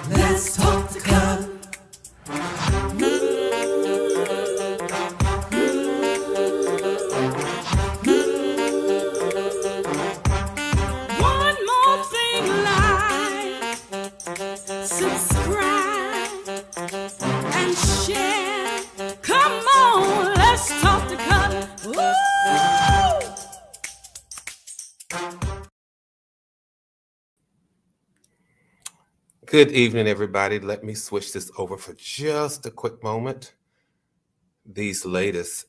Let's talk to God. One more thing, like, subscribe, and share. Come on, let's talk to God. Woo! Good evening, everybody. Let me switch this over for just a quick moment. These latest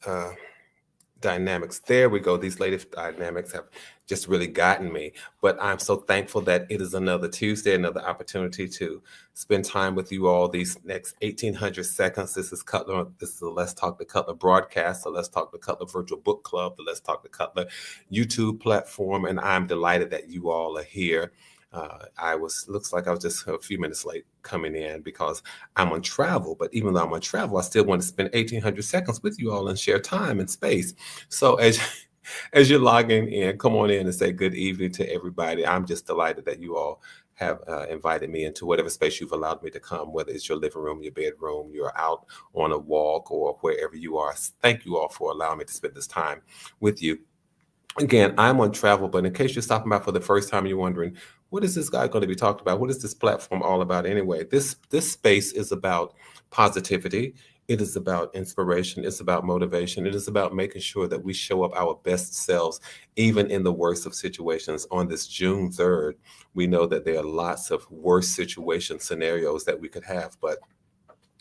dynamics, there we go. These latest dynamics have just really gotten me. But I'm so thankful that it is another Tuesday, another opportunity to spend time with you all these next 1,800 seconds. This is Cutler. This is the Let's Talk to Cutler broadcast, the Let's Talk to Cutler virtual book club, the Let's Talk to Cutler YouTube platform. And I'm delighted that you all are here. Looks like I was just a few minutes late coming in because I'm on travel. But even though I'm on travel, I still want to spend 1,800 seconds with you all and share time and space. So as you're logging in, come on in and say good evening to everybody. I'm just delighted that you all have invited me into whatever space you've allowed me to come, whether it's your living room, your bedroom, you're out on a walk, or wherever you are. Thank you all for allowing me to spend this time with you. Again, I'm on travel, but in case you're stopping by for the first time and you're wondering, what is this guy going to be talking about? What is this platform all about anyway? This space is about positivity. It is about inspiration. It's about motivation. It is about making sure that we show up our best selves, even in the worst of situations. On this June 3rd, we know that there are lots of worst situation scenarios that we could have, but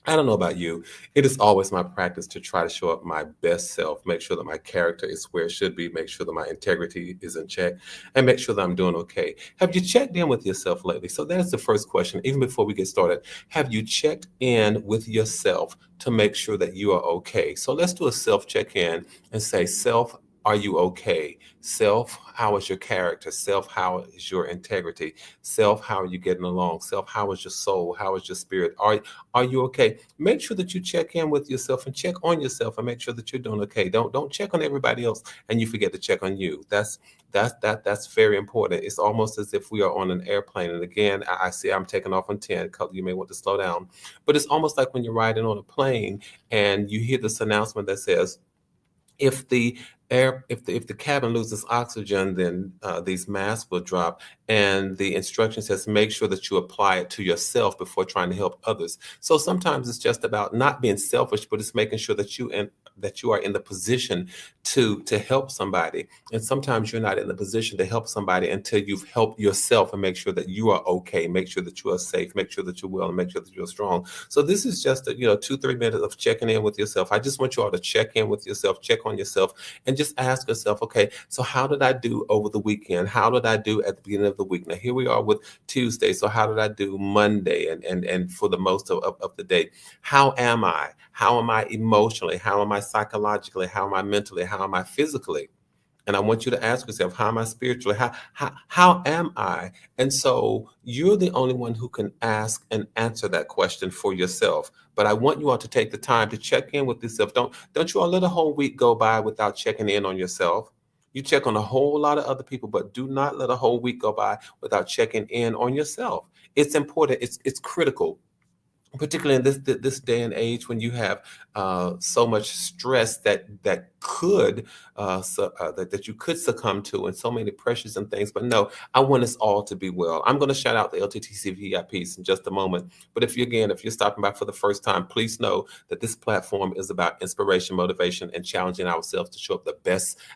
I don't know about you. It is always my practice to try to show up my best self, make sure that my character is where it should be, make sure that my integrity is in check, and make sure that I'm doing okay. Have you checked in with yourself lately? So that's the first question. Even before we get started, have you checked in with yourself to make sure that you are okay? So let's do a self check-in and say, self, are you okay? Self, how is your character? Self, how is your integrity? Self, how are you getting along? Self, how is your soul? How is your spirit? Are you okay? Make sure that you check in with yourself and check on yourself and make sure that you're doing okay. Don't check on everybody else and you forget to check on you. That's very important. It's almost as if we are on an airplane. And again, I see I'm taking off on 10. You may want to slow down. But it's almost like when you're riding on a plane and you hear this announcement that says, if the cabin loses oxygen, then these masks will drop. And the instruction says, make sure that you apply it to yourself before trying to help others. So sometimes it's just about not being selfish, but it's making sure that you are in the position to help somebody. And sometimes you're not in the position to help somebody until you've helped yourself and make sure that you are okay, make sure that you are safe, make sure that you're well, and make sure that you're strong. So this is just 2-3 minutes of checking in with yourself. I just want you all to check in with yourself, check on yourself, and just ask yourself, okay, so how did I do over the weekend? How did I do at the beginning of the week? Now here we are with Tuesday. So how did I do Monday and for the most of the day? How am I? How am I emotionally? How am I psychologically? How am I mentally? How am I physically? And I want you to ask yourself, how am I spiritually? How am I? And so you're the only one who can ask and answer that question for yourself. But I want you all to take the time to check in with yourself. Don't you all let a whole week go by without checking in on yourself. You check on a whole lot of other people, but do not let a whole week go by without checking in on yourself. It's important. It's critical, particularly in this day and age when you have so much stress that could that you could succumb to, and so many pressures and things. But no, I want us all to be well. I'm going to shout out the LTTC VIPs in just a moment. But if you're stopping by for the first time, please know that this platform is about inspiration, motivation, and challenging ourselves to show up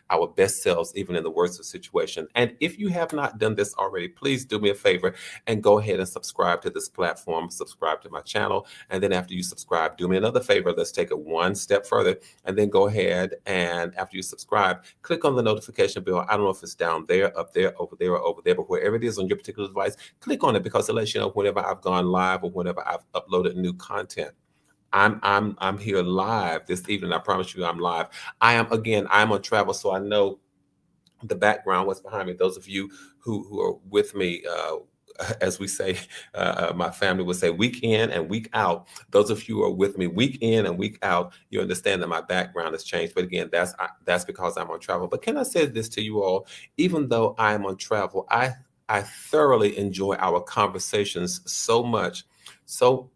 our best selves, even in the worst of situations. And if you have not done this already, please do me a favor and go ahead and subscribe to this platform, subscribe to my channel. And then after you subscribe, do me another favor. Let's take it one step further, and then go ahead and after you subscribe, click on the notification bell. I don't know if it's down there, up there, over there, or over there, but wherever it is on your particular device, click on it because it lets you know whenever I've gone live or whenever I've uploaded new content. I'm here live this evening. I promise you I'm live. I'm on travel, so I know the background, what's behind me. Those of you who are with me as we say, my family would say, week in and week out. Those of you who are with me week in and week out, you understand that my background has changed. But again, that's because I'm on travel. But can I say this to you all? Even though I'm on travel, I thoroughly enjoy our conversations so much, so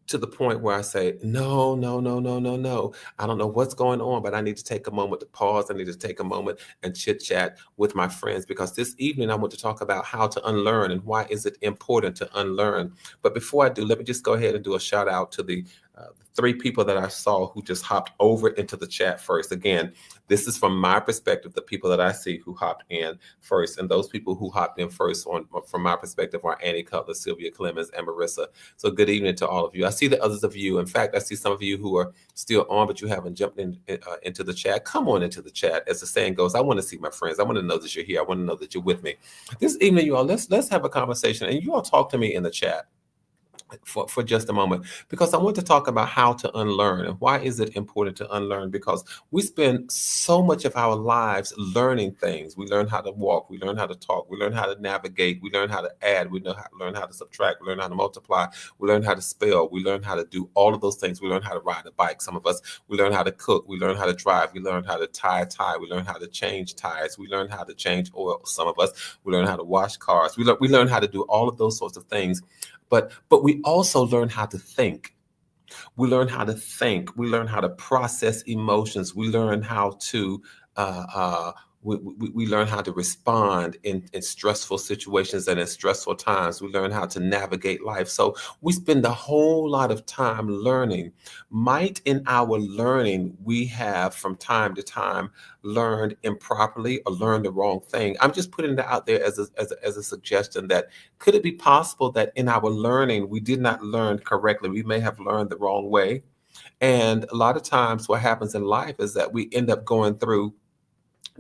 to the point where I say, no, no, no, no, no, no. I don't know what's going on, but I need to take a moment to pause. I need to take a moment and chit chat with my friends, because this evening I want to talk about how to unlearn and why is it important to unlearn. But before I do, let me just go ahead and do a shout out to the three people that I saw who just hopped over into the chat first. Again, this is from my perspective, the people that I see who hopped in first. And those people who hopped in first from my perspective are Annie Cutler, Sylvia Clemens, and Marissa. So good evening to all of you. I see the others of you. In fact, I see some of you who are still on, but you haven't jumped into the chat. Come on into the chat. As the saying goes, I want to see my friends. I want to know that you're here. I want to know that you're with me. This evening, you all, let's have a conversation. And you all talk to me in the chat for just a moment, because I want to talk about how to unlearn and why is it important to unlearn, because we spend so much of our lives learning things. We learn how to walk, we learn how to talk, we learn how to navigate, we learn how to add, learn how to subtract, we learn how to multiply, we learn how to spell, we learn how to do all of those things. We learn how to ride a bike. Some of us, we learn how to cook, we learn how to drive, we learn how to tie a tie, we learn how to change tires, we learn how to change oil. Some of us, we learn how to wash cars, we learn how to do all of those sorts of things. But we also learn how to think. We learn how to think. We learn how to process emotions. We learn how to uh, uh, we learn how to respond in stressful situations and in stressful times. We learn how to navigate life. So we spend a whole lot of time learning. Might in our learning we have from time to time learned improperly or learned the wrong thing. I'm just putting that out there as a suggestion that could it be possible that in our learning we did not learn correctly? We may have learned the wrong way. And a lot of times what happens in life is that we end up going through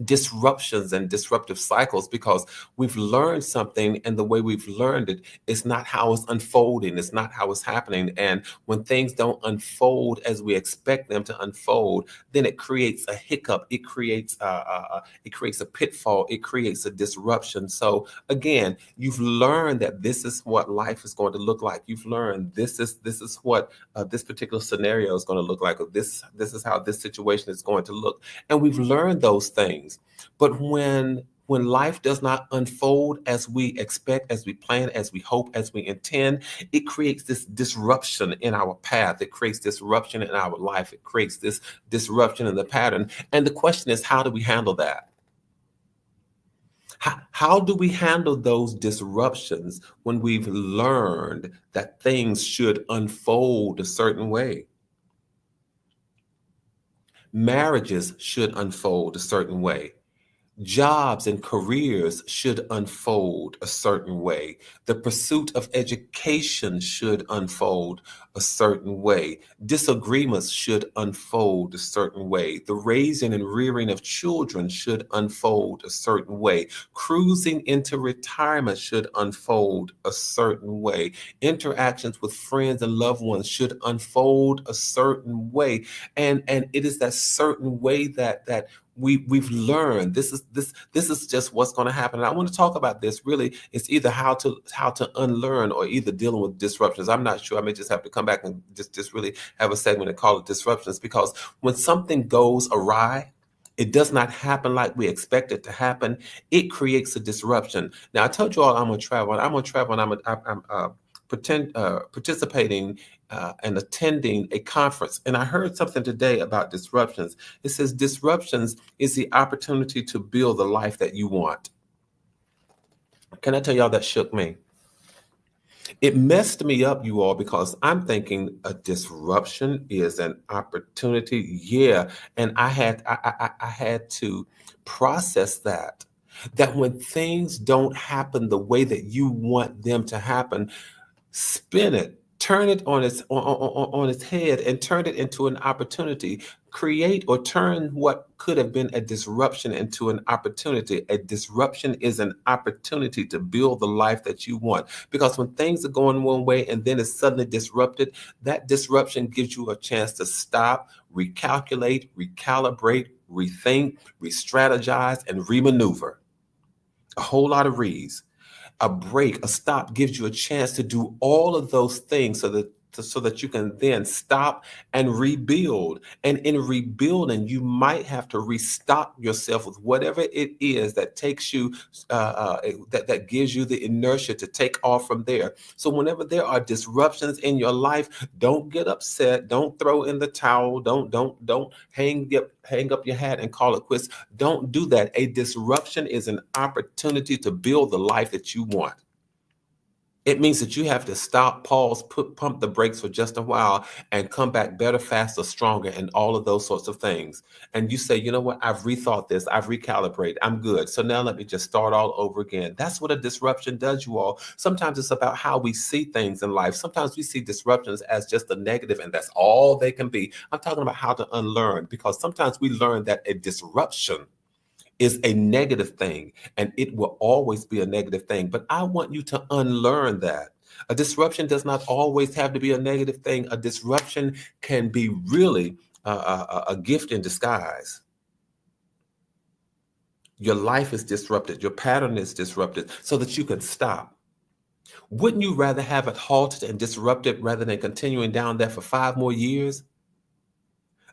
disruptions and disruptive cycles because we've learned something, and the way we've learned it is not how it's unfolding, it's not how it's happening. And when things don't unfold as we expect them to unfold, then it creates a hiccup, it creates a pitfall, it creates a disruption. So again, you've learned that this is what life is going to look like. You've learned this is what this particular scenario is going to look like, or this is how this situation is going to look, and we've learned those things. But when life does not unfold as we expect, as we plan, as we hope, as we intend, it creates this disruption in our path. It creates disruption in our life. It creates this disruption in the pattern. And the question is, how do we handle that? How do we handle those disruptions when we've learned that things should unfold a certain way? Marriages should unfold a certain way. Jobs and careers should unfold a certain way. The pursuit of education should unfold a certain way. Disagreements should unfold a certain way. The raising and rearing of children should unfold a certain way. Cruising into retirement should unfold a certain way. Interactions with friends and loved ones should unfold a certain way. And it is that certain way that we've learned this is just what's going to happen. And I want to talk about this. Really, it's either how to unlearn or either dealing with disruptions. I'm not sure. I may just have to come back and just really have a segment and call it disruptions, because when something goes awry, it does not happen like we expect it to happen. It creates a disruption. Now, I told you all I'm on travel. And I'm on travel, and I'm participating and attending a conference. And I heard something today about disruptions. It says disruptions is the opportunity to build the life that you want. Can I tell y'all that shook me? It messed me up, you all, because I'm thinking a disruption is an opportunity. Yeah. And I had to process that when things don't happen the way that you want them to happen, spin it, turn it on its head, and turn it into an opportunity. Create or turn what could have been a disruption into an opportunity. A disruption is an opportunity to build the life that you want. Because when things are going one way and then it's suddenly disrupted, that disruption gives you a chance to stop, recalculate, recalibrate, rethink, re-strategize, and remaneuver. A whole lot of re's. A break, a stop gives you a chance to do all of those things so that you can then stop and rebuild. And in rebuilding, you might have to restock yourself with whatever it is that takes you, that gives you the inertia to take off from there. So whenever there are disruptions in your life, don't get upset. Don't throw in the towel. Don't hang up your hat and call it quits. Don't do that. A disruption is an opportunity to build the life that you want. It means that you have to stop, pause, pump the brakes for just a while and come back better, faster, stronger, and all of those sorts of things. And you say, you know what? I've rethought this. I've recalibrated. I'm good. So now let me just start all over again. That's what a disruption does, you all. Sometimes it's about how we see things in life. Sometimes we see disruptions as just a negative, and that's all they can be. I'm talking about how to unlearn, because sometimes we learn that a disruption is a negative thing, and it will always be a negative thing. But I want you to unlearn that. A disruption does not always have to be a negative thing. A disruption can be really a gift in disguise. Your life is disrupted, your pattern is disrupted, so that you can stop. Wouldn't you rather have it halted and disrupted rather than continuing down there for 5 more years?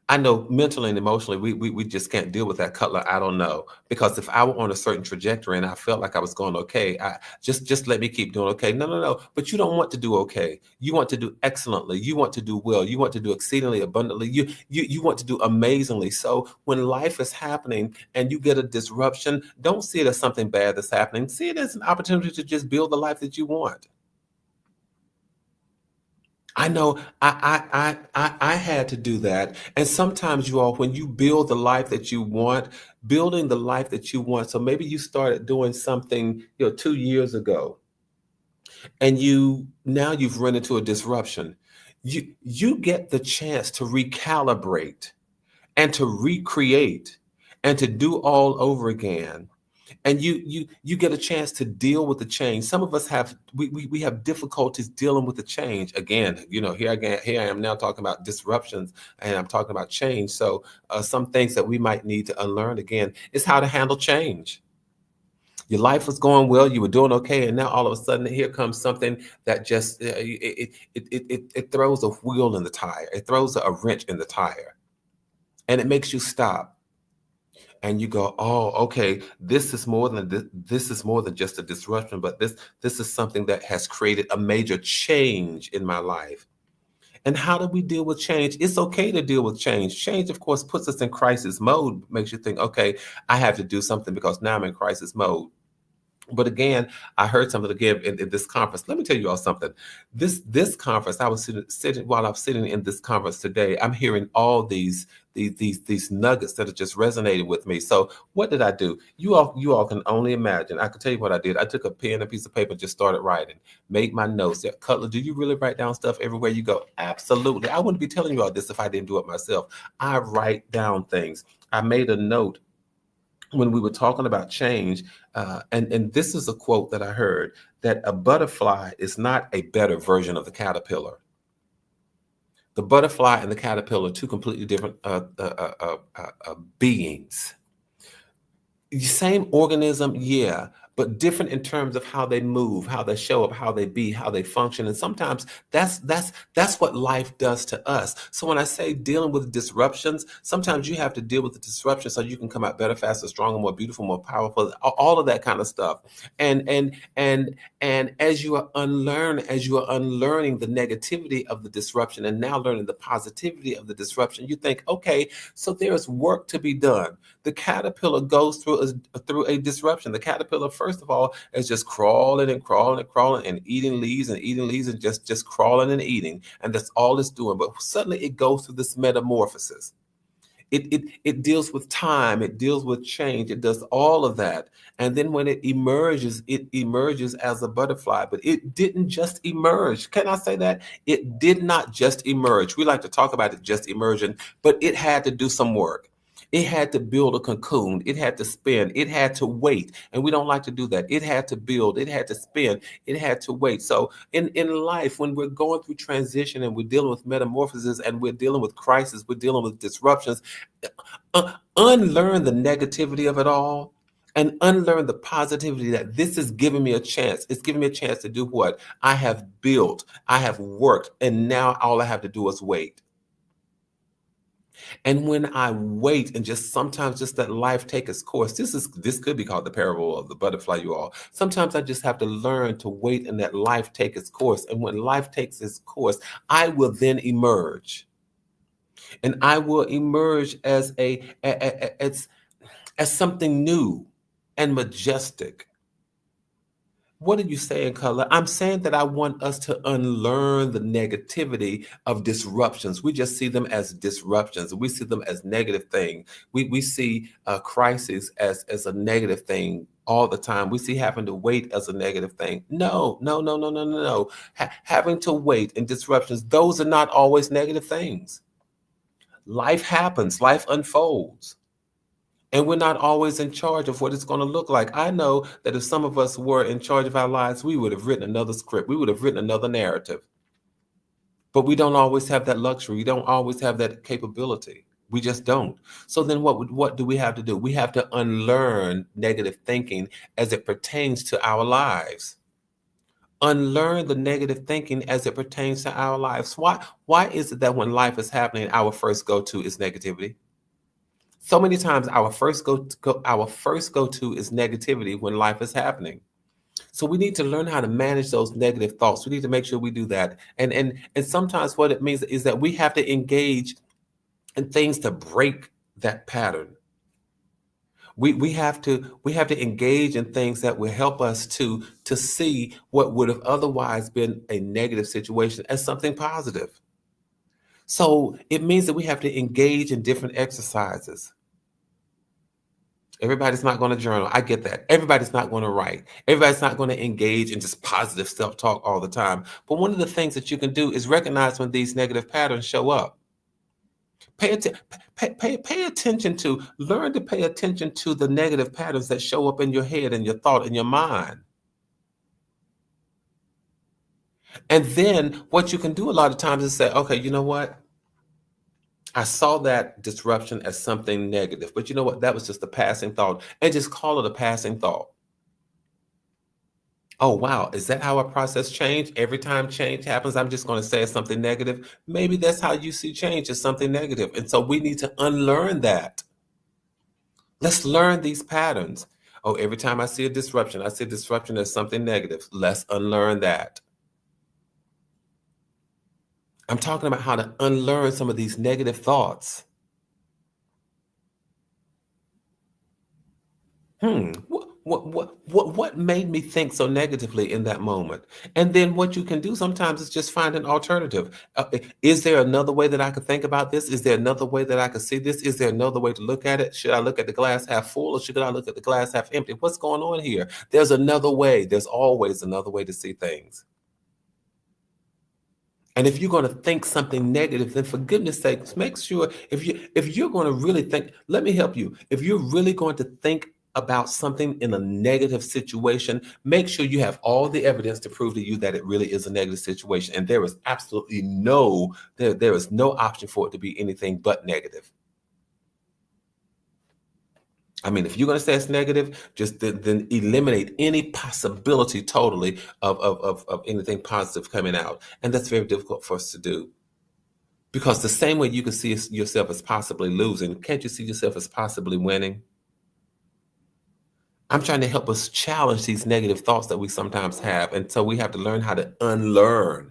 I know mentally and emotionally, we just can't deal with that, Cutler. I don't know. Because if I were on a certain trajectory and I felt like I was going okay, I just let me keep doing okay. No, no, no. But you don't want to do okay. You want to do excellently. You want to do well. You want to do exceedingly abundantly. You want to do amazingly. So when life is happening and you get a disruption, don't see it as something bad that's happening. See it as an opportunity to just build the life that you want. I know I had to do that. And sometimes you all, when you build the life that you want, building the life that you want. So maybe you started doing something, 2 years ago, and you've run into a disruption. You get the chance to recalibrate and to recreate and to do all over again, and you get a chance to deal with the change. Some of us we have difficulties dealing with the change. Again, here I am now talking about disruptions, and I'm talking about change. So some things that we might need to unlearn again is how to handle change. Your life was going well, you were doing okay, and now all of a sudden here comes something that just it throws a wheel in the tire. It throws a wrench in the tire, and it makes you stop. And you go, oh, okay, this is more than just a disruption, but this is something that has created a major change in my life. And how do we deal with change? It's okay to deal with change. Change, of course, puts us in crisis mode, makes you think, okay, I have to do something because now I'm in crisis mode. But again, I heard something again in this conference. Let me tell you all something. This conference, I was sitting while I'm sitting in this conference today. I'm hearing all these nuggets that are just resonating with me. So what did I do? You all can only imagine. I could tell you what I did. I took a pen and a piece of paper and just started writing. Made my notes. Yeah, Cutler, do you really write down stuff everywhere you go? Absolutely. I wouldn't be telling you all this if I didn't do it myself. I write down things. I made a note when we were talking about change, and this is a quote that I heard, that a butterfly is not a better version of the caterpillar. The butterfly and the caterpillar are two completely different beings. Same organism, yeah, but different in terms of how they move, how they show up, how they be, how they function. And sometimes that's what life does to us. So when I say dealing with disruptions, sometimes you have to deal with the disruption so you can come out better, faster, stronger, more beautiful, more powerful, all of that kind of stuff. And as you are unlearning the negativity of the disruption and now learning the positivity of the disruption, you think, okay, so there's work to be done. The caterpillar goes through a disruption. The caterpillar, first of all, is just crawling and crawling and crawling and eating leaves and just crawling and eating, and that's all it's doing. But suddenly it goes through this metamorphosis. It deals with time, it deals with change, it does all of that. And then when it emerges as a butterfly. But it didn't just emerge. Can I say that? It did not just emerge. We like to talk about it just emerging, but it had to do some work. It had to build a cocoon. It had to spin. It had to wait. And we don't like to do that. It had to build. It had to spin. It had to wait. So in life, when we're going through transition and we're dealing with metamorphosis and we're dealing with crisis, we're dealing with disruptions, unlearn the negativity of it all and unlearn the positivity that this is giving me a chance. It's giving me a chance to do what? I have built, I have worked, and now all I have to do is wait. And when I wait and just sometimes just let life take its course, this could be called the parable of the butterfly, you all. Sometimes I just have to learn to wait and let life take its course. And when life takes its course, I will then emerge. And I will emerge as as something new and majestic. What are you saying, Color? I'm saying that I want us to unlearn the negativity of disruptions. We just see them as disruptions. We see them as negative things. We see a crisis as a negative thing all the time. We see having to wait as a negative thing. No, no, no, no, no, no, no. Having to wait and disruptions, those are not always negative things. Life happens, life unfolds. And we're not always in charge of what it's going to look like. I know that if some of us were in charge of our lives, we would have written another script. We would have written another narrative. But we don't always have that luxury. We don't always have that capability. We just don't. So then what do we have to do? We have to unlearn negative thinking as it pertains to our lives. Unlearn the negative thinking as it pertains to our lives. Why is it that when life is happening, our first go-to is negativity? So many times our first go-to is negativity when life is happening. So we need to learn how to manage those negative thoughts. We need to make sure we do that. And sometimes what it means is that we have to engage in things to break that pattern. We have to engage in things that will help us to see what would have otherwise been a negative situation as something positive. So it means that we have to engage in different exercises. Everybody's not going to journal. I get that. Everybody's not going to write. Everybody's not going to engage in just positive self-talk all the time. But one of the things that you can do is recognize when these negative patterns show up. Pay attention to, learn to pay attention to the negative patterns that show up in your head and your thought and your mind. And then what you can do a lot of times is say, okay, you know what? I saw that disruption as something negative, but you know what? That was just a passing thought, and just call it a passing thought. Oh, wow. Is that how a process change? Every time change happens, I'm just going to say it's something negative. Maybe that's how you see change as something negative. And so we need to unlearn that. Let's learn these patterns. Oh, every time I see a disruption as something negative. Let's unlearn that. I'm talking about how to unlearn some of these negative thoughts. What made me think so negatively in that moment? And then what you can do sometimes is just find an alternative. Is there another way that I could think about this? Is there another way that I could see this? Is there another way to look at it? Should I look at the glass half full or should I look at the glass half empty? What's going on here? There's another way. There's always another way to see things. And if you're going to think something negative, then for goodness sakes, make sure if you're going to really think, let me help you. If you're really going to think about something in a negative situation, make sure you have all the evidence to prove to you that it really is a negative situation. And there is absolutely there is no option for it to be anything but negative. I mean, if you're going to say it's negative, just then eliminate any possibility totally of anything positive coming out. And that's very difficult for us to do. Because the same way you can see yourself as possibly losing, can't you see yourself as possibly winning? I'm trying to help us challenge these negative thoughts that we sometimes have. And so we have to learn how to unlearn.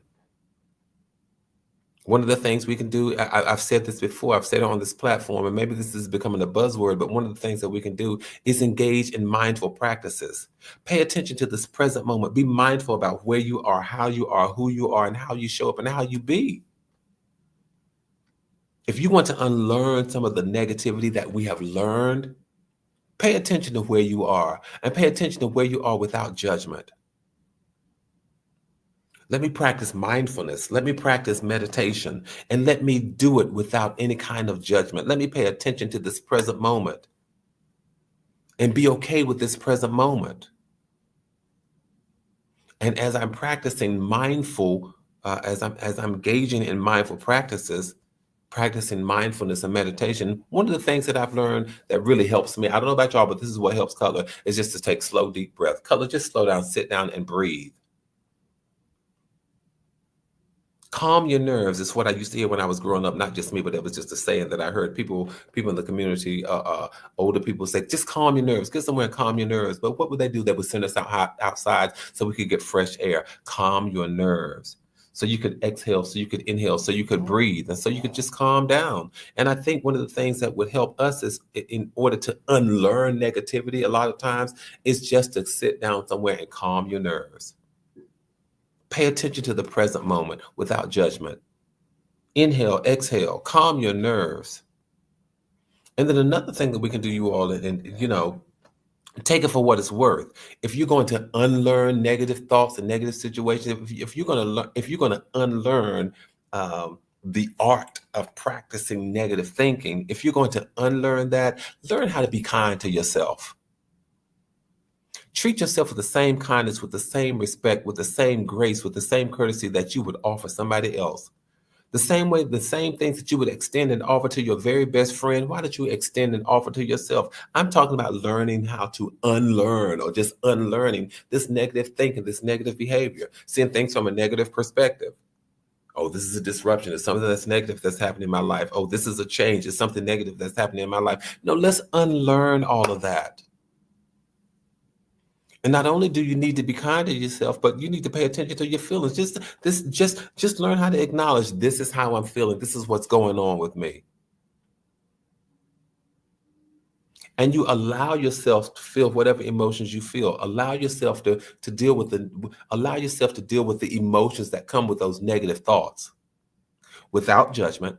One of the things we can do, I've said this before, I've said it on this platform, and maybe this is becoming a buzzword, but one of the things that we can do is engage in mindful practices. Pay attention to this present moment. Be mindful about where you are, how you are, who you are, and how you show up and how you be. If you want to unlearn some of the negativity that we have learned, pay attention to where you are and pay attention to where you are without judgment. Let me practice mindfulness. Let me practice meditation, and let me do it without any kind of judgment. Let me pay attention to this present moment and be okay with this present moment. And as I'm practicing mindful, as I'm engaging in mindful practices, practicing mindfulness and meditation, one of the things that I've learned that really helps me, I don't know about y'all, but this is what helps Cutler, is just to take slow, deep breath. Cutler, just slow down, sit down, and breathe. Calm your nerves. It's what I used to hear when I was growing up. Not just me, but it was just a saying that I heard people in the community, older people say, just calm your nerves. Get somewhere and calm your nerves. But what would they do? They would send us outside so we could get fresh air. Calm your nerves. So you could exhale, so you could inhale, so you could breathe, and so you could just calm down. And I think one of the things that would help us is, in order to unlearn negativity, a lot of times, is just to sit down somewhere and calm your nerves. Pay attention to the present moment without judgment. Inhale, exhale, calm your nerves. And then another thing that we can do, you all, and take it for what it's worth. If you're going to unlearn negative thoughts and negative situations, if you're going to learn, if you're going to unlearn the art of practicing negative thinking, if you're going to unlearn that, learn how to be kind to yourself. Treat yourself with the same kindness, with the same respect, with the same grace, with the same courtesy that you would offer somebody else. The same way, the same things that you would extend and offer to your very best friend, why don't you extend and offer to yourself? I'm talking about learning how to unlearn, or just unlearning this negative thinking, this negative behavior, seeing things from a negative perspective. Oh, this is a disruption. It's something that's negative that's happening in my life. Oh, this is a change. It's something negative that's happening in my life. No, let's unlearn all of that. And not only do you need to be kind to yourself, but you need to pay attention to your feelings. Just learn how to acknowledge, this is how I'm feeling. This is what's going on with me. And you allow yourself to feel whatever emotions you feel. Allow yourself to deal with the emotions that come with those negative thoughts without judgment.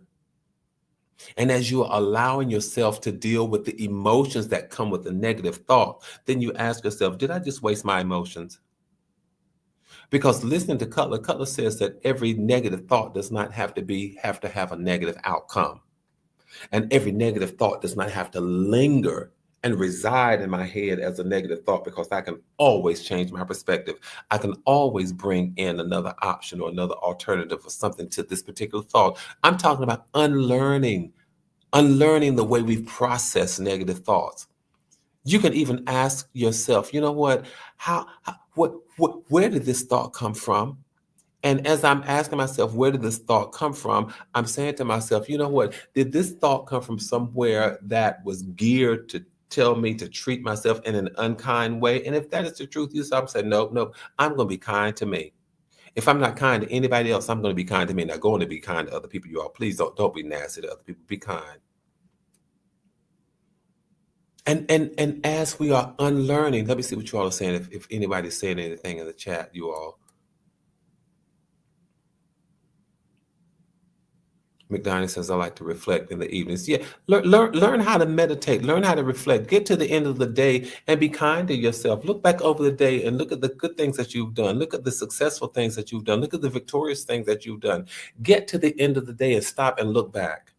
And as you are allowing yourself to deal with the emotions that come with the negative thought, then you ask yourself, did I just waste my emotions? Because listening to Cutler says that every negative thought does not have to have a negative outcome. And every negative thought does not have to linger and reside in my head as a negative thought, because I can always change my perspective. I can always bring in another option or another alternative or something to this particular thought. I'm talking about unlearning the way we process negative thoughts. You can even ask yourself, you know what, where did this thought come from? And as I'm asking myself, where did this thought come from? I'm saying to myself, you know what, did this thought come from somewhere that was geared to tell me to treat myself in an unkind way? And if that is the truth, you stop and say, no, I'm going to be kind to me. If I'm not kind to anybody else, I'm going to be kind to me. Now, going to be kind to other people, you all, please don't be nasty to other people. Be kind. And as we are unlearning, let me see what you all are saying. If anybody's saying anything in the chat, you all. McDonald says, I like to reflect in the evenings. Yeah, learn how to meditate, learn how to reflect. Get to the end of the day and be kind to yourself. Look back over the day and look at the good things that you've done. Look at the successful things that you've done. Look at the victorious things that you've done. Get to the end of the day and stop and look back.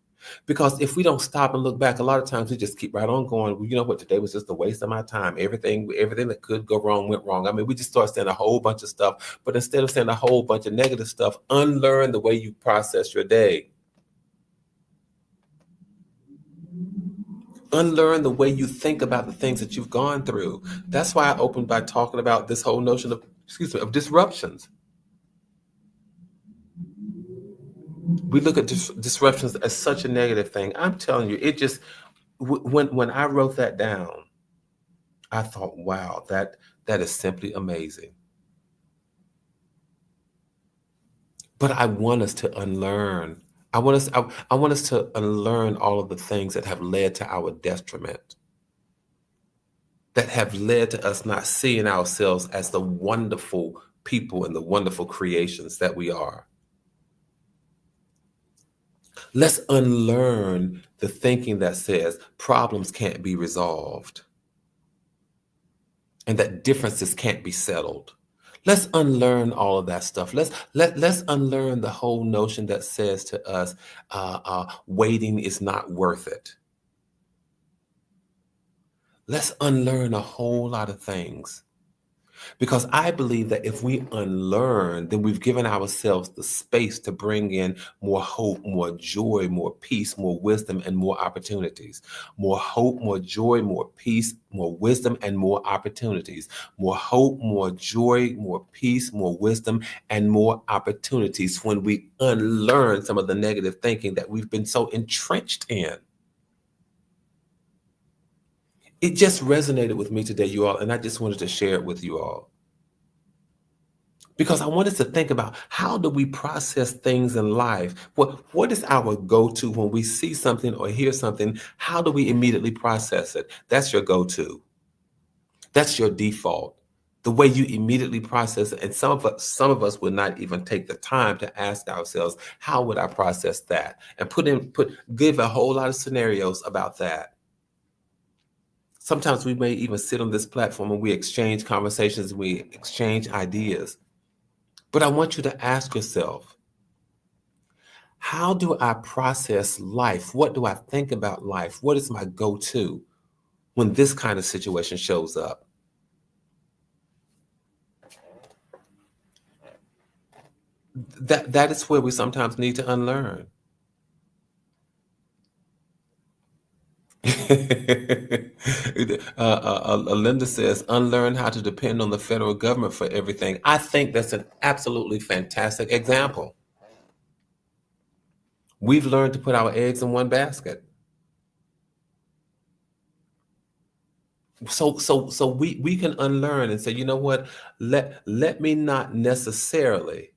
Because if we don't stop and look back, a lot of times we just keep right on going. Well, you know what? Today was just a waste of my time. Everything that could go wrong went wrong. I mean, we just start saying a whole bunch of stuff. But instead of saying a whole bunch of negative stuff, unlearn the way you process your day. Unlearn the way you think about the things that you've gone through. That's why I opened by talking about this whole notion of disruptions. We look at disruptions as such a negative thing. I'm telling you, it just, when I wrote that down, I thought, wow, that is simply amazing. But I want us to unlearn. I want us to unlearn all of the things that have led to our detriment, that have led to us not seeing ourselves as the wonderful people and the wonderful creations that we are. Let's unlearn the thinking that says problems can't be resolved and that differences can't be settled. Let's unlearn all of that stuff. Let's unlearn the whole notion that says to us, waiting is not worth it. Let's unlearn a whole lot of things. Because I believe that if we unlearn, then we've given ourselves the space to bring in more hope, more joy, more peace, more wisdom, and more opportunities. More hope, more joy, more peace, more wisdom, and more opportunities. More hope, more joy, more peace, more wisdom, and more opportunities when we unlearn some of the negative thinking that we've been so entrenched in. It just resonated with me today, you all, and I just wanted to share it with you all. Because I want us to think about how do we process things in life? What is our go-to when we see something or hear something? How do we immediately process it? That's your go-to. That's your default. The way you immediately process it. And some of us would not even take the time to ask ourselves, how would I process that? And give a whole lot of scenarios about that. Sometimes we may even sit on this platform and we exchange conversations, we exchange ideas. But I want you to ask yourself, how do I process life? What do I think about life? What is my go-to when this kind of situation shows up? That is where we sometimes need to unlearn. Linda says, unlearn how to depend on the federal government for everything. I think that's an absolutely fantastic example. We've learned to put our eggs in one basket. So we can unlearn and say, you know what? Let me not necessarily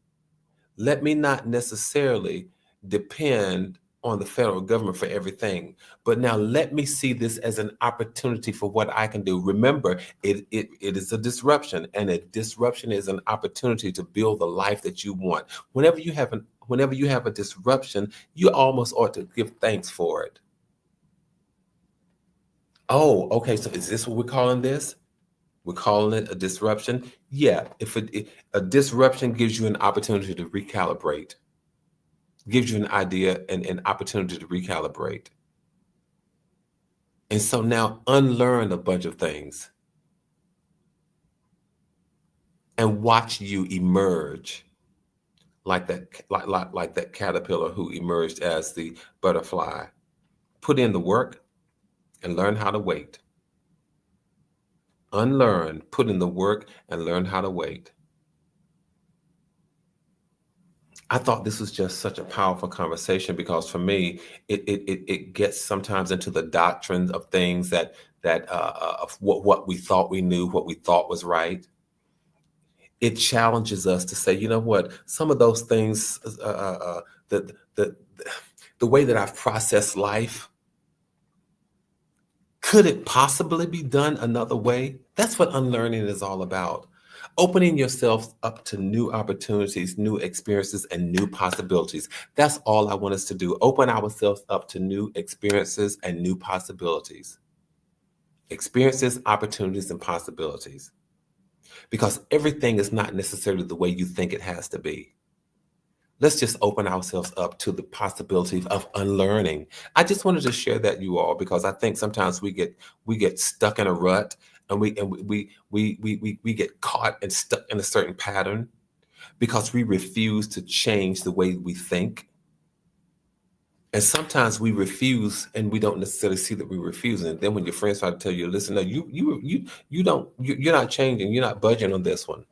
depend on the federal government for everything. But now let me see this as an opportunity for what I can do. Remember, it is a disruption, and a disruption is an opportunity to build the life that you want. Whenever you have a disruption, you almost ought to give thanks for it. Oh, okay. So is this what we're calling this? We're calling it a disruption. Yeah. If a disruption gives you an opportunity to recalibrate, gives you an idea and an opportunity to recalibrate. And so now unlearn a bunch of things and watch you emerge like that caterpillar who emerged as the butterfly. Put in the work and learn how to wait. Unlearn, put in the work and learn how to wait. I thought this was just such a powerful conversation because for me, it gets sometimes into the doctrines of things that of what we thought we knew, what we thought was right. It challenges us to say, you know what, some of those things, the the way that I've processed life, could it possibly be done another way? That's what unlearning is all about. Opening yourself up to new opportunities, new experiences, and new possibilities. That's all I want us to do. Open ourselves up to new experiences and new possibilities. Experiences, opportunities, and possibilities. Because everything is not necessarily the way you think it has to be. Let's just open ourselves up to the possibility of unlearning. I just wanted to share that, you all, because I think sometimes we get stuck in a rut, and we get caught and stuck in a certain pattern because we refuse to change the way we think. And sometimes we refuse, and we don't necessarily see that we're refusing. And then when your friends try to tell you, listen, no, you're not changing, you're not budging on this one.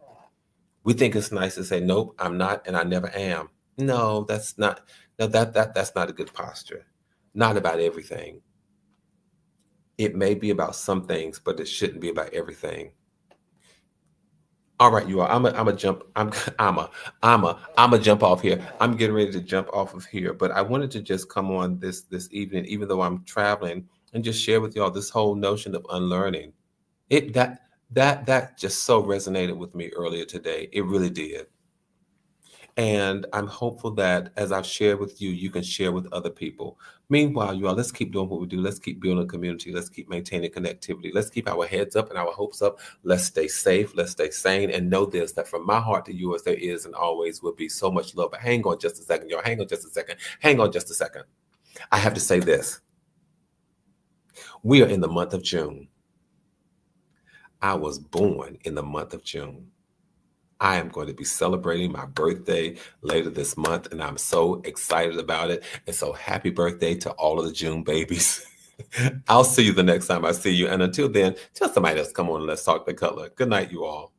We think it's nice to say, nope, I'm not, and I never am. No, that's not. No, that's not a good posture. Not about everything. It may be about some things, but it shouldn't be about everything. All right, you all. I'm a jump. I'm a jump off here. I'm getting ready to jump off of here, but I wanted to just come on this evening, even though I'm traveling, and just share with y'all this whole notion of unlearning. It that just so resonated with me earlier today. It really did. And I'm hopeful that as I've shared with you, you can share with other people. Meanwhile, you all, let's keep doing what we do. Let's keep building a community. Let's keep maintaining connectivity. Let's keep our heads up and our hopes up. Let's stay safe. Let's stay sane. And know this, that from my heart to yours, there is and always will be so much love. But hang on just a second, y'all. Hang on just a second. Hang on just a second. I have to say this. We are in the month of June. I was born in the month of June. I am going to be celebrating my birthday later this month, and I'm so excited about it. And so, happy birthday to all of the June babies. I'll see you the next time I see you. And until then, tell somebody else, come on, let's talk the color. Good night, you all.